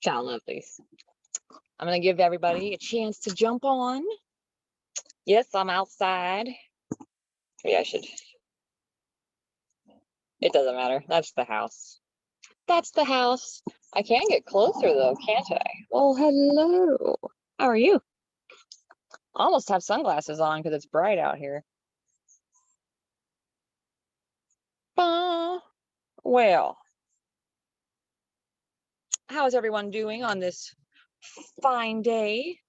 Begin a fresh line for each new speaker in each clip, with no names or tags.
Child lovelies. I'm going to give everybody a chance to jump on. Yes, I'm outside. Maybe I should. It doesn't matter. That's the house. That's the house. I can get closer though, can't I? Well, hello. How are you? I almost have sunglasses on because it's bright out here. Well, how is everyone doing on this fine day?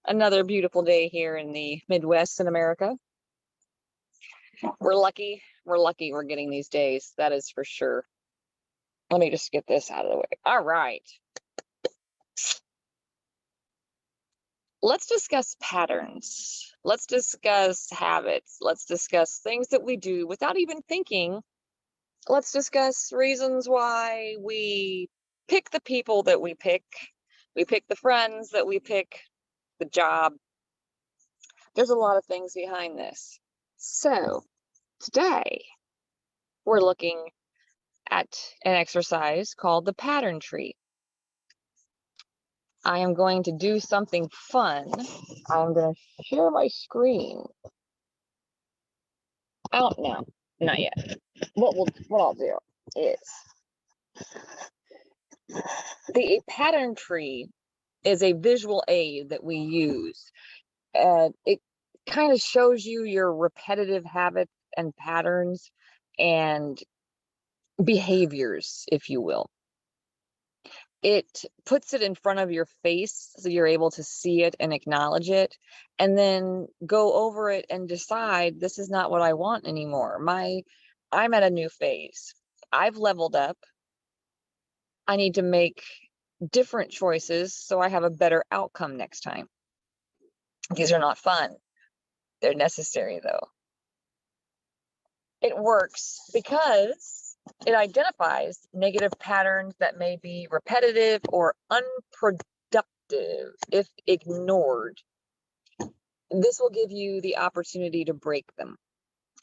Another beautiful day here in the Midwest in America. We're lucky. We're lucky we're getting these days. That is for sure. Let me just get this out of the way. All right. Let's discuss patterns. Let's discuss habits. Let's discuss things that we do without even thinking. Let's discuss reasons why we pick the people that we pick. We pick the friends that we pick, the job. There's a lot of things behind this. So today we're looking at an exercise called the pattern tree. I am going to do something fun. I'm going to share my screen. Out now. Not yet. What I'll do is the pattern tree is a visual aid that we use. It kind of shows you your repetitive habits and patterns and behaviors, if you will. It puts it in front of your face so you're able to see it and acknowledge it, and then go over it and decide, this is not what I want anymore. I'm at a new phase. I've leveled up. I need to make different choices so I have a better outcome next time. These are not fun. They're necessary, though. It works because it identifies negative patterns that may be repetitive or unproductive if ignored. This will give you the opportunity to break them,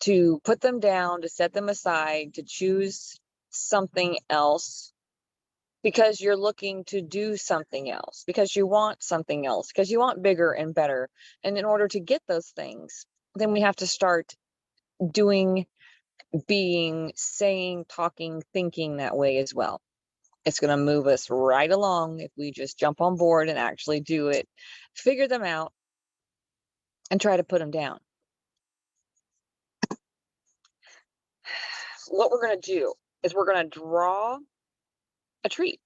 to put them down, to set them aside, to choose something else because you're looking to do something else, because you want something else, because you want bigger and better. And in order to get those things, then we have to start doing, being, saying, talking, thinking that way as well. It's going to move us right along if we just jump on board and actually do it, figure them out, and try to put them down. What we're going to do is we're going to draw a tree.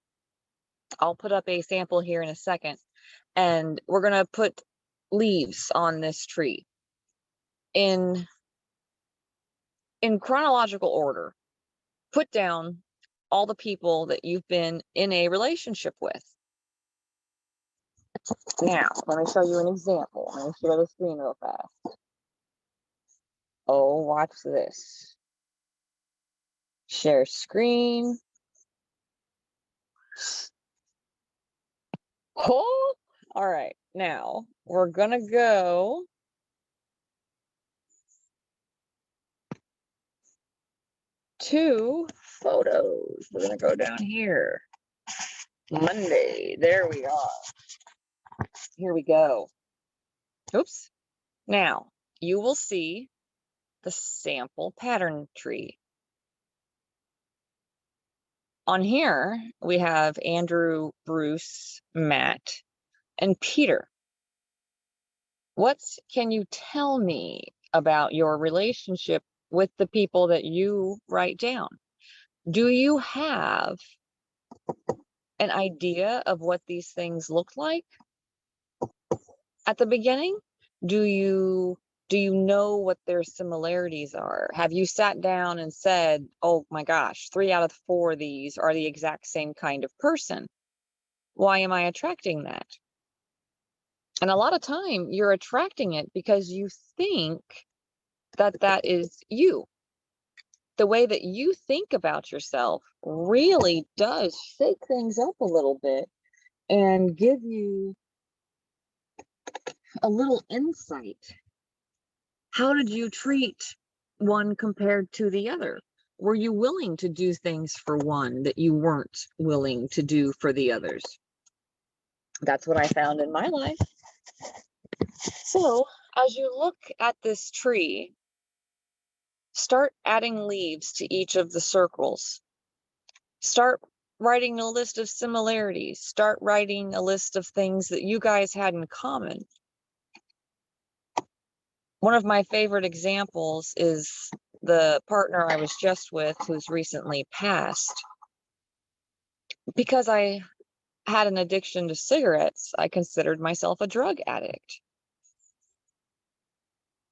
I'll put up a sample here in a second, and we're going to put leaves on this tree in chronological order. Put down all the people that you've been in a relationship with. Now, let me show you an example. Let me share the screen real fast. Oh, watch this. Share screen. Oh, all right. Now, we're going to go to photos. We're going to go down here. Monday. There we are. Here we go. Oops. Now, you will see the sample pattern tree. On here, we have Andrew, Bruce, Matt, and Peter. What can you tell me about your relationship with the people that you write down? Do you have an idea of what these things look like at the beginning? Do you know what their similarities are? Have you sat down and said, oh my gosh, 3 out of 4 of these are the exact same kind of person? Why am I attracting that? And a lot of time you're attracting it because you think that that is you. The way that you think about yourself really does shake things up a little bit and give you a little insight. How did you treat one compared to the other? Were you willing to do things for one that you weren't willing to do for the others? That's what I found in my life. So, as you look at this tree, start adding leaves to each of the circles. Start writing a list of similarities. Start writing a list of things that you guys had in common. One of my favorite examples is the partner I was just with who's recently passed. Because I had an addiction to cigarettes, I considered myself a drug addict.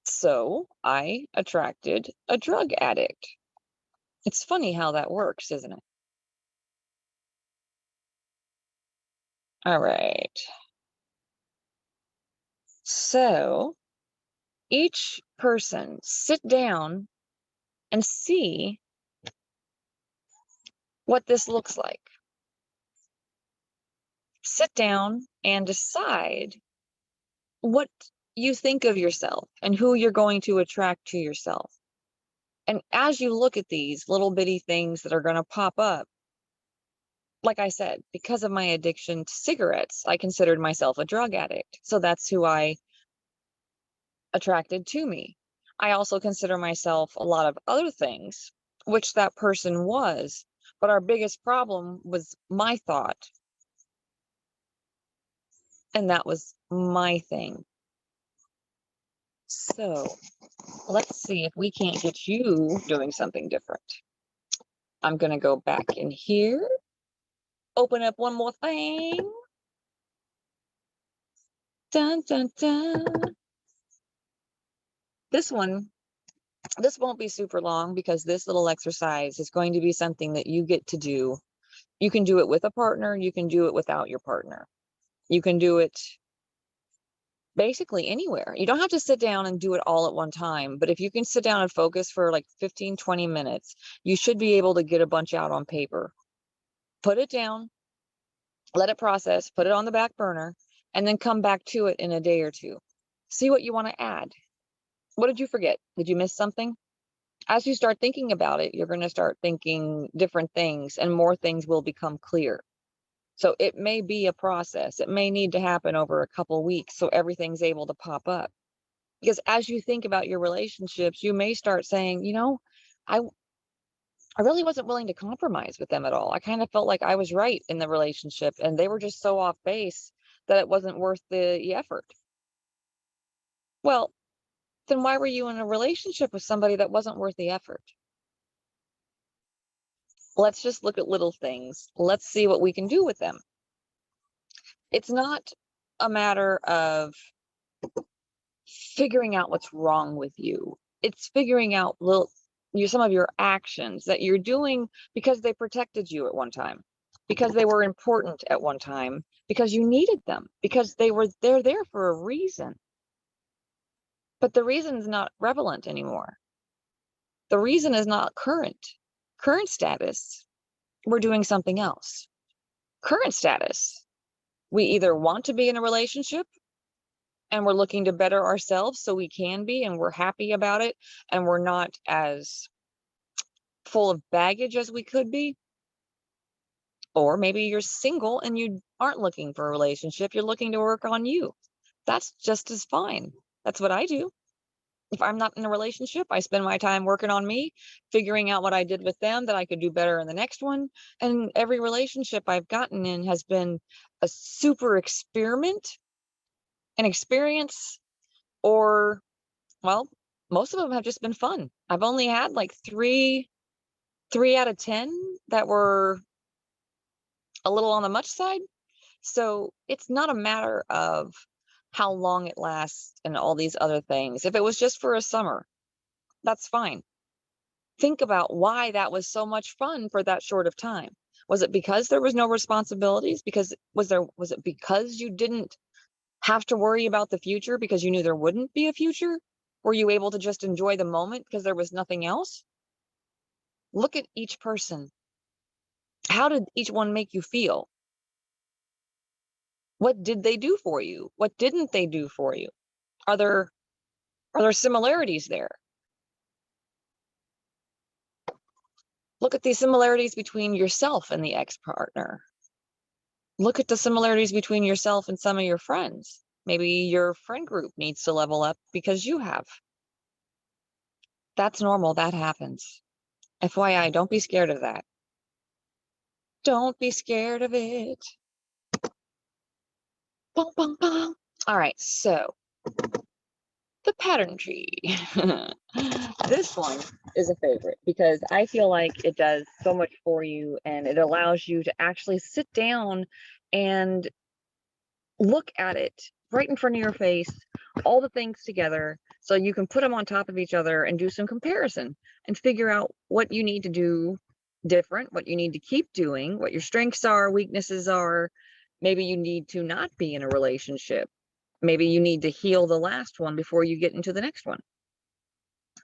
So I attracted a drug addict. It's funny how that works, isn't it? All right. So each person sit down and see what this looks like. Sit down and decide what you think of yourself and who you're going to attract to yourself. And as you look at these little bitty things that are going to pop up, like I said, because of my addiction to cigarettes, I considered myself a drug addict. So that's who I attracted to me. I also consider myself a lot of other things, which that person was. But our biggest problem was my thought. And that was my thing. So let's see if we can't get you doing something different. I'm going to go back in here, open up one more thing. Dun, dun, dun. This won't be super long because this little exercise is going to be something that you get to do. You can do it with a partner. You can do it without your partner. You can do it basically anywhere. You don't have to sit down and do it all at one time. But if you can sit down and focus for like 15, 20 minutes, you should be able to get a bunch out on paper. Put it down, let it process, put it on the back burner, and then come back to it in a day or two. See what you want to add. What did you forget? Did you miss something? As you start thinking about it, you're going to start thinking different things and more things will become clear. So it may be a process. It may need to happen over a couple weeks so everything's able to pop up. Because as you think about your relationships, you may start saying, I I really wasn't willing to compromise with them at all. I kind of felt like I was right in the relationship and they were just so off base that it wasn't worth the effort. Well, then why were you in a relationship with somebody that wasn't worth the effort? Let's just look at little things. Let's see what we can do with them. It's not a matter of figuring out what's wrong with you. It's figuring out some of your actions that you're doing because they protected you at one time, because they were important at one time, because you needed them, because they're there for a reason. But the reason is not relevant anymore. The reason is not current status. We're doing something else. Current status, we either want to be in a relationship and we're looking to better ourselves so we can be and we're happy about it and we're not as full of baggage as we could be. Or maybe you're single and you aren't looking for a relationship, you're looking to work on you. That's just as fine. That's what I do. If I'm not in a relationship, I spend my time working on me, figuring out what I did with them that I could do better in the next one. And every relationship I've gotten in has been a super experiment, an experience, or, well, most of them have just been fun. I've only had like three out of 10 that were a little on the much side. So it's not a matter of how long it lasts and all these other things. If it was just for a summer, that's fine. Think about why that was so much fun for that short of time. Was it because there was no responsibilities? Because was it because you didn't have to worry about the future because you knew there wouldn't be a future? Were you able to just enjoy the moment because there was nothing else? Look at each person. How did each one make you feel? What did they do for you? What didn't they do for you? Are there similarities there? Look at the similarities between yourself and the ex-partner. Look at the similarities between yourself and some of your friends. Maybe your friend group needs to level up because you have. That's normal. That happens. FYI, don't be scared of that. Don't be scared of it. Bong, bong, bong. All right, so the pattern tree. This one is a favorite because I feel like it does so much for you and it allows you to actually sit down and look at it right in front of your face, all the things together, so you can put them on top of each other and do some comparison and figure out what you need to do different, what you need to keep doing, what your strengths are, weaknesses are. Maybe you need to not be in a relationship. Maybe you need to heal the last one before you get into the next one.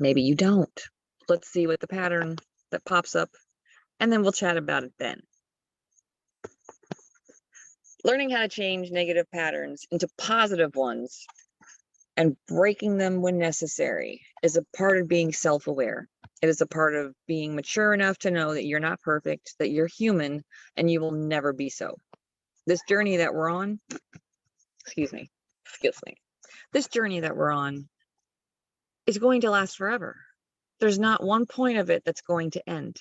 Maybe you don't. Let's see what the pattern that pops up, and then we'll chat about it then. Learning how to change negative patterns into positive ones and breaking them when necessary is a part of being self-aware. It is a part of being mature enough to know that you're not perfect, that you're human, and you will never be so. This journey that we're on, excuse me, this journey that we're on is going to last forever. There's not one point of it that's going to end.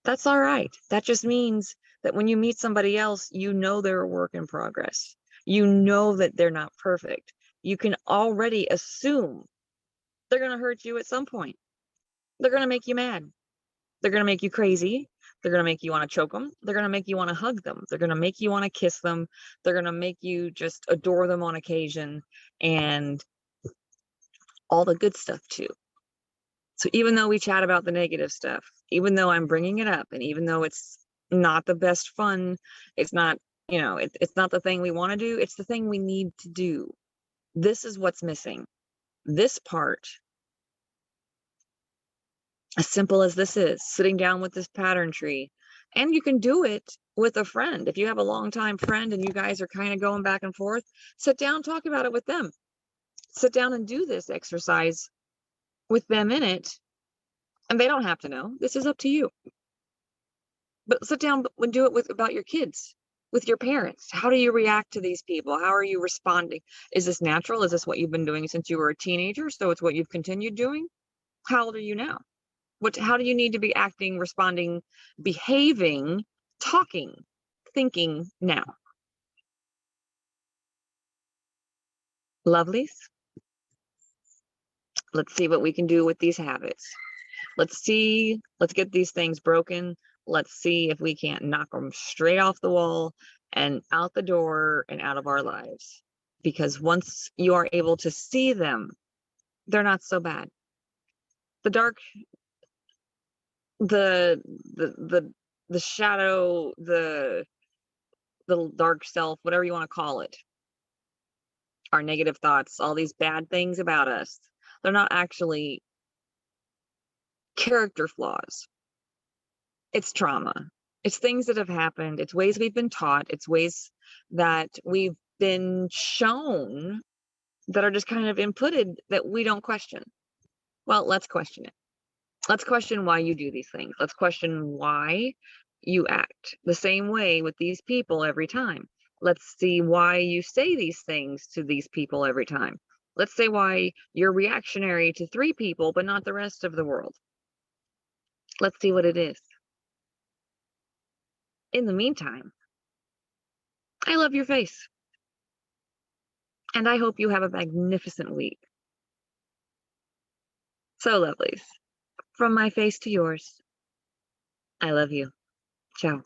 That's all right. That just means that when you meet somebody else, you know they're a work in progress. You know that they're not perfect. You can already assume they're going to hurt you at some point. They're going to make you mad. They're going to make you crazy. They're going to make you want to choke them. They're going to make you want to hug them. They're going to make you want to kiss them. They're going to make you just adore them on occasion and all the good stuff too. So even though we chat about the negative stuff, even though I'm bringing it up, and even though it's not the best fun, it's not, it's not the thing we want to do, it's the thing we need to do. This is what's missing. This part, as simple as this is, sitting down with this pattern tree, and you can do it with a friend. If you have a longtime friend and you guys are kind of going back and forth, sit down, talk about it with them. Sit down and do this exercise with them in it. And they don't have to know. This is up to you. But sit down and do it about your kids, with your parents. How do you react to these people? How are you responding? Is this natural? Is this what you've been doing since you were a teenager? So it's what you've continued doing? How old are you now? How do you need to be acting, responding, behaving, talking, thinking now? Lovelies, let's see what we can do with these habits. Let's get these things broken. Let's see if we can't knock them straight off the wall and out the door and out of our lives. Because once you are able to see them, they're not so bad. The dark, the shadow, the dark self, whatever you want to call it, our negative thoughts, all these bad things about us, they're not actually character flaws. It's trauma. It's things that have happened. It's ways we've been taught. It's ways that we've been shown that are just kind of inputted that we don't question. Well, let's question it. Let's question why you do these things. Let's question why you act the same way with these people every time. Let's see why you say these things to these people every time. Let's say why you're reactionary to 3 people, but not the rest of the world. Let's see what it is. In the meantime, I love your face. And I hope you have a magnificent week. So, lovelies, from my face to yours, I love you. Ciao.